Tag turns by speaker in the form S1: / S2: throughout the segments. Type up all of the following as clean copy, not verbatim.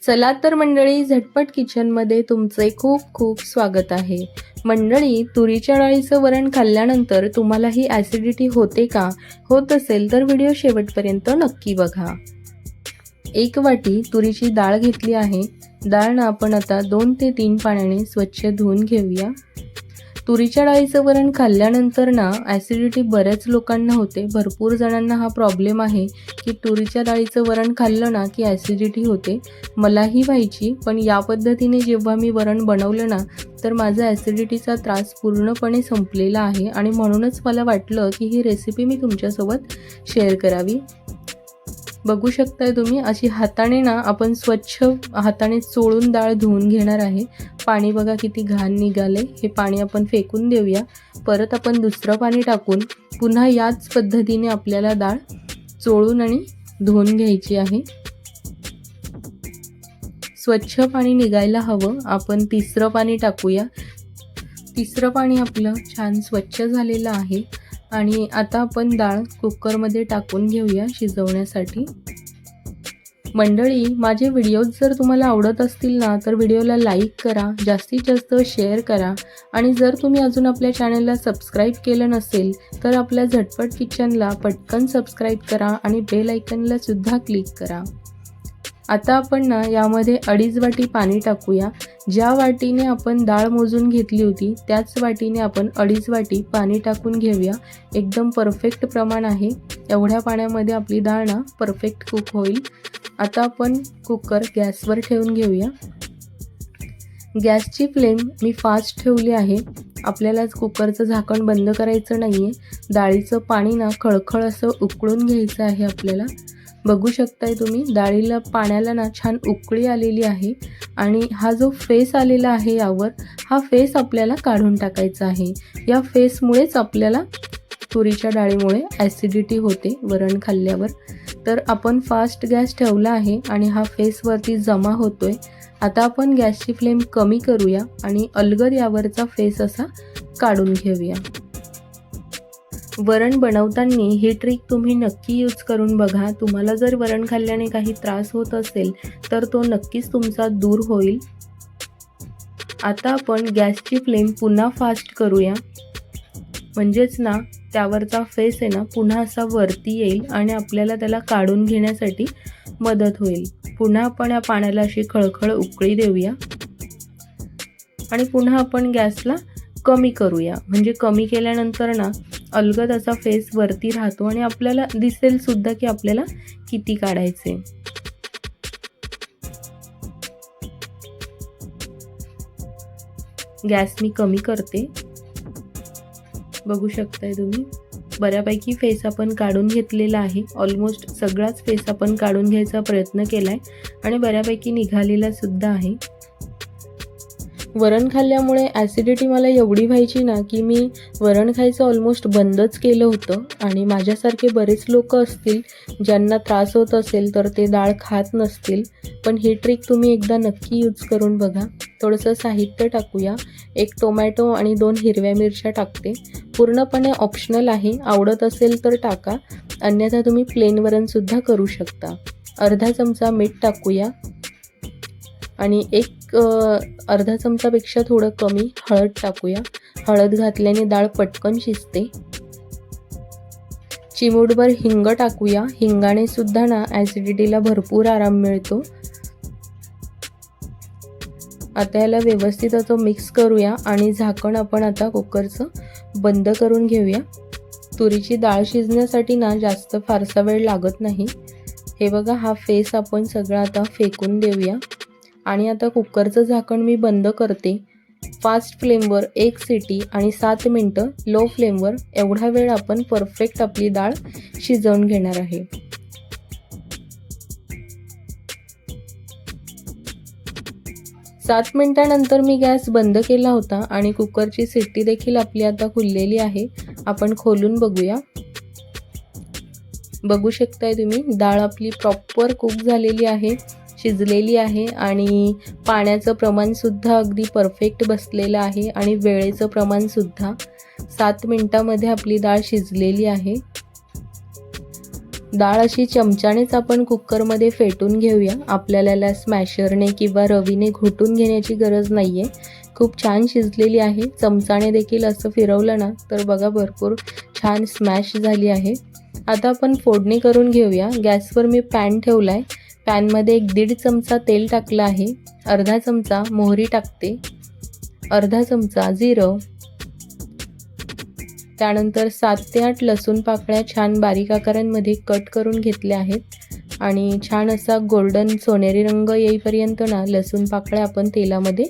S1: चला तर मंडळी, झटपट किचनमध्ये तुमचे खूप खूप स्वागत आहे. मंडळी, तुरीच्या डाळीचं वरण खाल्ल्यानंतर तुम्हालाही ॲसिडिटी होते का? होत असेल तर व्हिडिओ शेवटपर्यंत नक्की बघा. 1 वाटी तुरीची डाळ घेतली आहे. डाळ आपण आता 2 ते 3 पाण्याने स्वच्छ धुवून घेऊया. तुरीच्या डाळीचं वरण खाल्ल्यानंतर ॲसिडिटी बऱ्याच लोकांना होते. भरपूर जणांना हा प्रॉब्लेम आहे की तुरीच्या डाळीचं वरण खाल्लं की ॲसिडिटी होते. मलाही व्हायची, पण या पद्धतीने जेव्हा मी वरण बनवलं तर माझा ॲसिडिटीचा त्रास पूर्णपणे संपलेला आहे आणि म्हणूनच मला वाटलं की ही रेसिपी मी तुमच्यासोबत शेअर करावी. बघू शकताय तुम्ही, अशी हाताने आपण स्वच्छ हाताने चोळून डाळ धुवून घेणार आहे. पाणी बघा किती घाण निघाले. हे पाणी आपण फेकून देऊया. परत आपण दुसरं पाणी टाकून पुन्हा याच पद्धतीने आपल्याला डाळ चोळून आणि धुवून घ्यायची आहे. स्वच्छ पाणी निघायला हवं. आपण तिसरं पाणी टाकूया. तिसरं पाणी आपलं छान स्वच्छ झालेलं आहे आणि आता आपण डाळ कुकरमध्ये टाकून घेऊया शिजवण्यासाठी. मंडळी, माझे व्हिडिओज जर तुम्हाला आवडत असतील तर व्हिडिओला लाईक करा, जास्तीत जास्त शेअर करा आणि जर तुम्ही अजून आपल्या चॅनलला सबस्क्राईब केलं नसेल तर आपल्या झटपट किचनला पटकन सबस्क्राईब करा आणि बेल आयकनला सुद्धा क्लिक करा. आता आपण यामध्ये 2.5 वाटी पाणी टाकूया. ज्या वाटीने आपण डाळ मोजून घेतली होती त्याच वाटीने आपण 2.5 वाटी पाणी टाकून घेऊया. एकदम परफेक्ट प्रमाण आहे. एवढ्या पाण्यामध्ये आपली डाळ परफेक्ट कुक होईल. आता आपण कुकर गॅसवर ठेवून घेऊया. गॅसची फ्लेम मी फास्ट ठेवली आहे. आपल्याला कुकरचं झाकण बंद करायचं नाही आहे. डाळीचं पाणी खळखळ असं उकळून घ्यायचं आहे आपल्याला. बघू शकताय तुम्ही, डाळीला पाण्याला छान उकळी आलेली आहे आणि हा जो फेस आलेला आहे यावर, हा फेस आपल्याला काढून टाकायचा आहे. या फेसमुळेच आपल्याला तुरीच्या डाळीमुळे ॲसिडिटी होते वरण खाल्ल्यावर. तर आपण फास्ट गॅस ठेवला आहे आणि हा फेसवरती जमा होतोय. आता आपण गॅसची फ्लेम कमी करूया आणि अलगद यावरचा फेस असा काढून घेऊया. वरण बनवताना ही ट्रिक तुम्ही नक्की यूज करून बघा. तुम्हाला जर वरण खाल्ल्याने काही त्रास होत असेल तर तो नक्कीच तुमचा दूर होईल. आता आपण गॅसची फ्लेम पुन्हा फास्ट करूया, म्हणजेच त्यावरचा फेस आहे पुन्हा असा वरती येईल आणि आपल्याला त्याला काढून घेण्यासाठी मदत होईल. पुन्हा आपण या पाण्याला अशी खळखळ उकळी देऊया आणि पुन्हा आपण गॅसला कमी करूया. म्हणजे कमी केल्यानंतर अलगद असा फेस वरती राहतो आणि आपल्याला दिसेल सुद्धा की आपल्याला किती काढायचे. गॅस मी कमी करते. बघू शकताय तुम्ही, बऱ्यापैकी फेस आपण काढून घेतलेला आहे. ऑलमोस्ट सगळाच फेस आपण काढून घ्यायचा प्रयत्न केलाय आणि बऱ्यापैकी निघालेला सुद्धा आहे. वरण खाल्ल्यामुळे ॲसिडिटी मला एवढी व्हायची की मी वरण खायचं ऑलमोस्ट बंदच केलं होतं. आणि माझ्यासारखे बरेच लोक असतील ज्यांना त्रास होत असेल तर ते डाळ खात नसतील. पण ही ट्रिक तुम्ही एकदा नक्की यूज करून बघा. थोडंसं साहित्य टाकूया. 1 टोमॅटो आणि 2 हिरव्या मिरच्या टाकते. पूर्णपणे ऑप्शनल आहे, आवडत असेल तर टाका, अन्यथा तुम्ही प्लेन वरणसुद्धा करू शकता. अर्धा चमचा मीठ टाकूया आणि अर्धा चमचापेक्षा थोडं कमी हळद टाकूया. हळद घातल्याने डाळ पटकन शिजते. चिमूटभर हिंग टाकूया. हिंगाने सुद्धा ॲसिडिटीला भरपूर आराम मिळतो. आता याला व्यवस्थित असं मिक्स करूया आणि झाकण आपण आता कुकरचं बंद करून घेऊया. तुरीची डाळ शिजण्यासाठी जास्त फारसा वेळ लागत नाही. हे बघा, हा फेस आपण सगळा आता फेकून देऊया आणि आता कुकरचं झाकण मी बंद करते. फास्ट फ्लेमवर 1 सिटी आणि 7 मिनटं लो फ्लेमवर एवढा वेळ आपण परफेक्ट आपली डाळ शिजवून घेणार आहे. सात मिनिटानंतर मी गॅस बंद केला होता आणि कुकरची शिट्टी देखील आपली आता खुललेली आहे. आपण खोलून बघूया. बघू शकताय तुम्ही, डाळ आपली प्रॉपर कुक झालेली आहे, शिजलेली आहे आणि पाण्याचं प्रमाणसुद्धा अगदी परफेक्ट बसलेलं आहे आणि वेळेचं प्रमाणसुद्धा. 7 मिनिटामध्ये आपली डाळ शिजलेली आहे. डाळ अशी चमच्यानेच आपण कुकरमध्ये फेटून घेऊया. आपल्याला याला स्मॅशरने किंवा रवीने घोटून घेण्याची गरज नाही आहे. खूप छान शिजलेली आहे. चमचाने देखील असं फिरवलं ना तर बघा भरपूर छान स्मॅश झाली आहे. आता आपण फोडणी करून घेऊया. गॅसवर मी पॅन ठेवला आहे. पॅनमध्ये 1-1.5 चमचा तेल टाकलं आहे. अर्धा चमचा मोहरी टाकते, अर्धा चमचा जिरं, त्यानंतर 7 ते 8 लसूण पाकळ्या छान बारीक आकारांमध्ये कट करून घेतल्या आहेत आणि छान असा गोल्डन सोनेरी रंग येईपर्यंत ना लसूण पाकळ्या आपण तेलामध्ये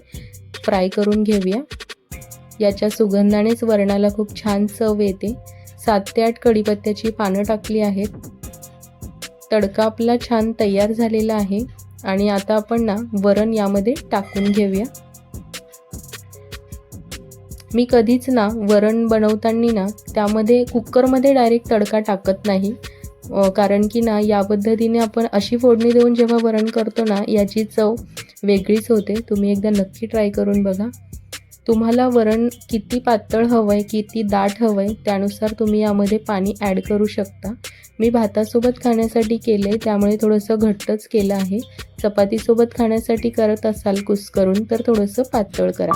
S1: फ्राय करून घेऊया. याच्या सुगंधानेच वरणाला खूप छान चव येते. 7 ते 8 कढीपत्त्याची पानं टाकली आहेत. तडका आपला छान तयार झालेला आहे आणि आता आपण ना वरण यामध्ये टाकून घेऊया. मी कधीच ना वरण बनवताना ना त्यामध्ये कुकरमध्ये डायरेक्ट तडका टाकत नाही, कारण की ना या पद्धतीने आपण अशी फोडणी देऊन जेव्हा वरण करतो ना याची चव वेगळीच होते. तुम्ही एकदा नक्की ट्राय करून बघा. तुम्हाला वरण किती पातळ हवं आहे, किती दाट हवं आहे त्यानुसार तुम्ही यामध्ये पाणी ॲड करू शकता. मी भातासोबत खाण्यासाठी केलं आहे त्यामुळे थोडंसं घट्टच केलं आहे. चपातीसोबत खाण्यासाठी करत असाल कुस्करून तर थोडंसं पातळ करा.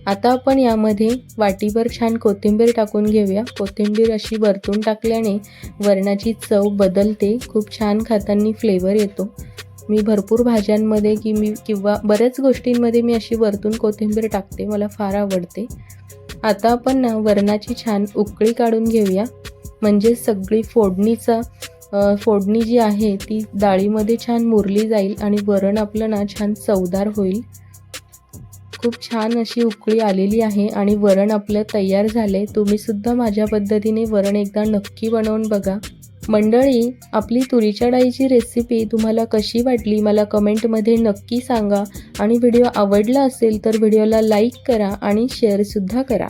S1: आता आपण यामध्ये वाटीभर छान कोथिंबीर टाकून घेऊया. कोथिंबीर अशी वरतून टाकल्याने वरणाची चव बदलते. खूप छान खाताना फ्लेवर येतो. मी भरपूर भाज्यांमध्ये किंवा बऱ्याच गोष्टींमध्ये मी अशी वरतून कोथिंबीर टाकते. मला फार आवडते. आता आपण ना वरणाची छान उकळी काढून घेऊया. म्हणजे सगळी फोडणी जी आहे ती डाळीमध्ये छान मुरली जाईल आणि वरण आपलं ना छान चवदार होईल. खूप छान अशी उकळी आलेली आहे आणि वरण आपलं तयार झाले. तुम्ही सुद्धा माझ्या पद्धतीने वरण एकदा नक्की बनवून बघा. मंडळी, आपली तुरीच्या डाळीची रेसिपी तुम्हाला कशी वाटली मला कमेंटमध्ये नक्की सांगा आणि व्हिडिओ आवडला असेल तर व्हिडिओला लाईक करा आणि शेअरसुद्धा करा.